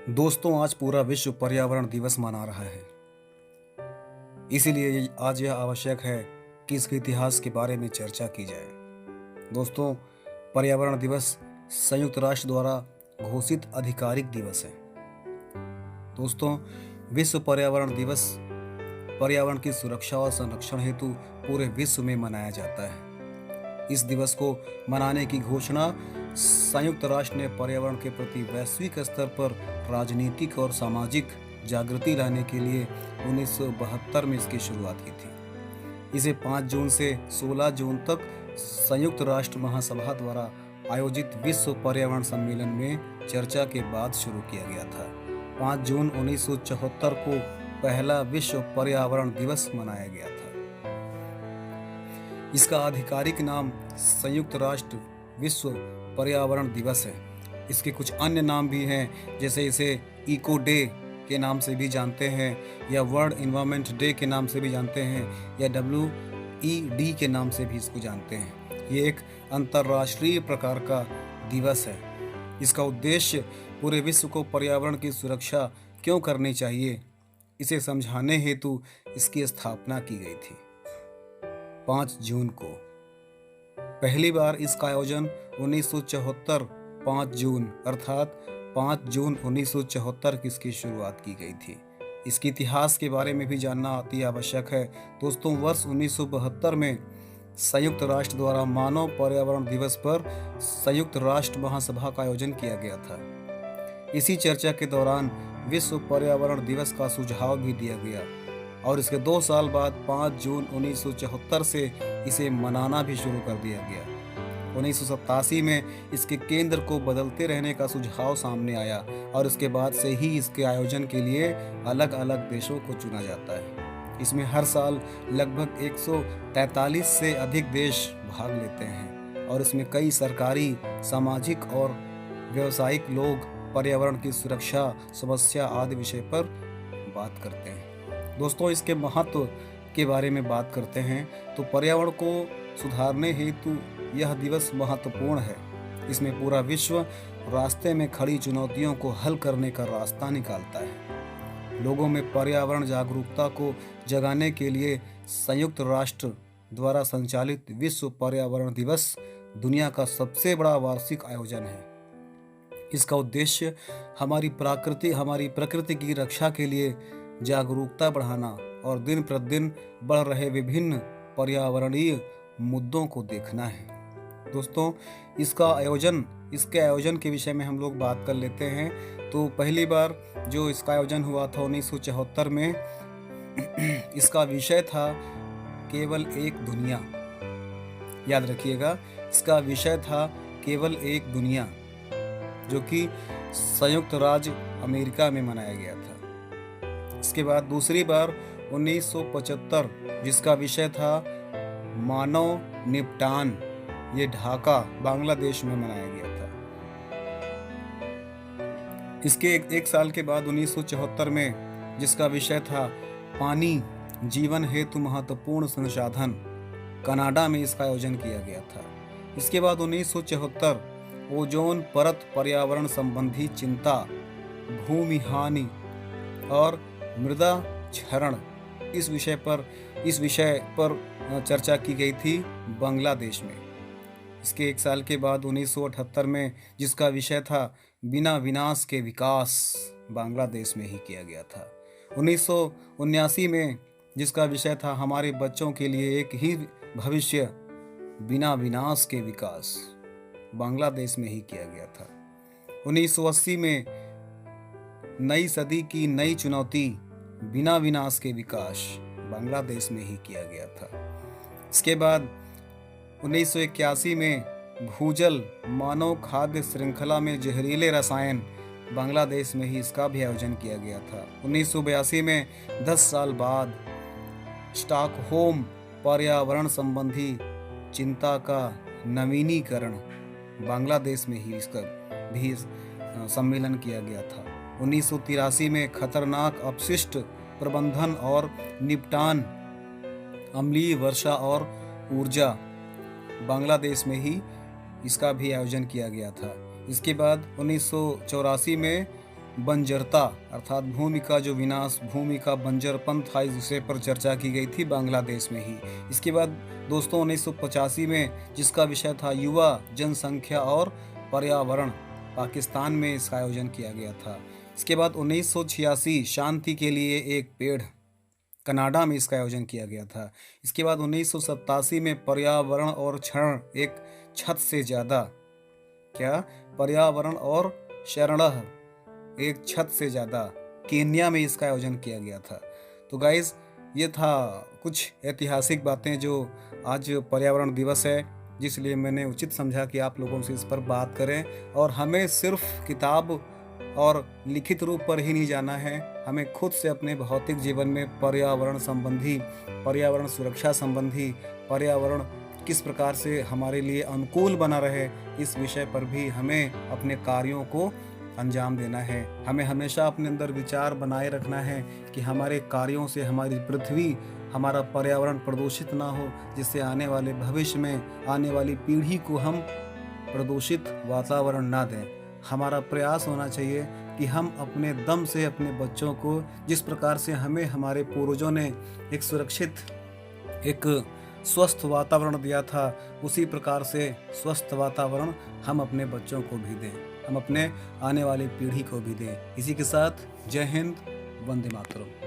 दोस्तों, आज पूरा विश्व पर्यावरण दिवस मना रहा है। इसीलिए आज यह आवश्यक है कि इसके इतिहास के बारे में चर्चा की जाए। दोस्तों, पर्यावरण दिवस संयुक्त राष्ट्र द्वारा घोषित आधिकारिक दिवस है। दोस्तों, विश्व पर्यावरण दिवस पर्यावरण की सुरक्षा और संरक्षण हेतु पूरे विश्व में मनाया जाता है। इस दिवस को मनाने की घोषणा संयुक्त राष्ट्र ने पर्यावरण के प्रति वैश्विक स्तर पर राजनीतिक और सामाजिक जागृति लाने के लिए 1972 में इसकी शुरुआत की थी। इसे 5 जून से 16 जून तक संयुक्त राष्ट्र महासभा द्वारा आयोजित विश्व पर्यावरण सम्मेलन में चर्चा के बाद शुरू किया गया था। 5 जून 1974 को पहला विश्व पर्यावरण दिवस मनाया गया था। इसका आधिकारिक नाम संयुक्त राष्ट्र विश्व पर्यावरण दिवस है। इसके कुछ अन्य नाम भी हैं, जैसे इसे इको डे के नाम से भी जानते हैं, या वर्ल्ड एनवायरनमेंट डे के नाम से भी जानते हैं, या WED के नाम से भी इसको जानते हैं। ये एक अंतर्राष्ट्रीय प्रकार का दिवस है। इसका उद्देश्य पूरे विश्व को पर्यावरण की सुरक्षा क्यों करनी चाहिए, इसे समझाने हेतु इसकी स्थापना की गई थी। 5 जून को पहली बार इसका आयोजन 1974 5 जून अर्थात 5 जून 1974 की इसकी शुरुआत की गई थी। इसके इतिहास के बारे में भी जानना अति आवश्यक है। दोस्तों, वर्ष 1972 में संयुक्त राष्ट्र द्वारा मानव पर्यावरण दिवस पर संयुक्त राष्ट्र महासभा का आयोजन किया गया था। इसी चर्चा के दौरान विश्व पर्यावरण दिवस का सुझाव भी दिया गया और इसके 2 साल बाद 5 जून 1974 से इसे मनाना भी शुरू कर दिया गया। 1987 में इसके केंद्र को बदलते रहने का सुझाव सामने आया और इसके बाद से ही इसके आयोजन के लिए अलग अलग देशों को चुना जाता है। इसमें हर साल लगभग 143 से अधिक देश भाग लेते हैं और इसमें कई सरकारी, सामाजिक और व्यावसायिक लोग पर्यावरण की सुरक्षा, समस्या आदि विषय पर बात करते हैं। दोस्तों, इसके महत्व के बारे में बात करते हैं तो पर्यावरण को सुधारने हेतु यह दिवस महत्वपूर्ण है। इसमें पूरा विश्व रास्ते में खड़ी चुनौतियों को हल करने का रास्ता निकालता है। लोगों में पर्यावरण जागरूकता को जगाने के लिए संयुक्त राष्ट्र द्वारा संचालित विश्व पर्यावरण दिवस दुनिया का सबसे बड़ा वार्षिक आयोजन है। इसका उद्देश्य हमारी प्रकृति की रक्षा के लिए जागरूकता बढ़ाना और दिन प्रतिदिन बढ़ रहे विभिन्न पर्यावरणीय मुद्दों को देखना है। दोस्तों, इसके आयोजन के विषय में हम लोग बात कर लेते हैं। तो पहली बार जो इसका आयोजन हुआ था 1974 में, इसका विषय था केवल एक दुनिया। याद रखिएगा, इसका विषय था केवल एक दुनिया, जो कि संयुक्त राज्य अमेरिका में मनाया गया था। इसके बाद दूसरी बार 1975 जिसका विषय था मानव निपटान, ये ढाका बांग्लादेश में मनाया गया था। इसके एक साल के बाद 1974 में जिसका विषय था पानी जीवन हेतु महत्वपूर्ण संसाधन, कनाडा में इसका आयोजन किया गया था। इसके बाद 1974 ओजोन परत पर्यावरण संबंधी चिंता, भूमि हानि और मृदा क्षरण इस विषय पर चर्चा की गई थी बांग्लादेश में। इसके 1 साल के बाद 1978 में जिसका विषय था बिना विनाश के विकास, बांग्लादेश में ही किया गया था। 1979 में जिसका विषय था हमारे बच्चों के लिए एक ही भविष्य, बिना विनाश के विकास, बांग्लादेश में ही किया गया था। 1980 में नई सदी की नई चुनौती, बिना विनाश के विकास, बांग्लादेश में ही किया गया था। इसके बाद 1981 में भूजल मानव खाद्य श्रृंखला में जहरीले रसायन, बांग्लादेश में ही इसका भी आयोजन किया गया था। 1982 में 10 साल बाद स्टॉकहोम पर्यावरण संबंधी चिंता का नवीनीकरण, बांग्लादेश में ही इसका भी सम्मेलन किया गया था। 1983 में खतरनाक अपशिष्ट प्रबंधन और निपटान, अम्लीय वर्षा और ऊर्जा, बांग्लादेश में ही इसका भी आयोजन किया गया था। इसके बाद 1984 में बंजरता अर्थात भूमि का जो विनाश, भूमि का बंजरपन था, इस विषय पर चर्चा की गई थी बांग्लादेश में ही। इसके बाद दोस्तों 1985 में जिसका विषय था युवा, जनसंख्या और पर्यावरण, पाकिस्तान में इसका आयोजन किया गया था। इसके बाद 1986 शांति के लिए एक पेड़, कनाडा में इसका आयोजन किया गया था। इसके बाद 1987 में पर्यावरण और क्षण एक छत से ज़्यादा, क्या, पर्यावरण और शरण एक छत से ज़्यादा, केन्या में इसका आयोजन किया गया था। तो गाइस, ये था कुछ ऐतिहासिक बातें जो आज पर्यावरण दिवस है, जिसलिए मैंने उचित समझा कि आप लोगों से इस पर बात करें। और हमें सिर्फ किताब और लिखित रूप पर ही नहीं जाना है, हमें खुद से अपने भौतिक जीवन में पर्यावरण संबंधी, पर्यावरण सुरक्षा संबंधी, पर्यावरण किस प्रकार से हमारे लिए अनुकूल बना रहे, इस विषय पर भी हमें अपने कार्यों को अंजाम देना है। हमें हमेशा अपने अंदर विचार बनाए रखना है कि हमारे कार्यों से हमारी पृथ्वी, हमारा पर्यावरण प्रदूषित ना हो, जिससे आने वाले भविष्य में आने वाली पीढ़ी को हम प्रदूषित वातावरण ना दें। हमारा प्रयास होना चाहिए कि हम अपने दम से अपने बच्चों को, जिस प्रकार से हमें हमारे पूर्वजों ने एक सुरक्षित, एक स्वस्थ वातावरण दिया था, उसी प्रकार से स्वस्थ वातावरण हम अपने बच्चों को भी दें, हम अपने आने वाली पीढ़ी को भी दें। इसी के साथ जय हिंद, वंदे मातरम।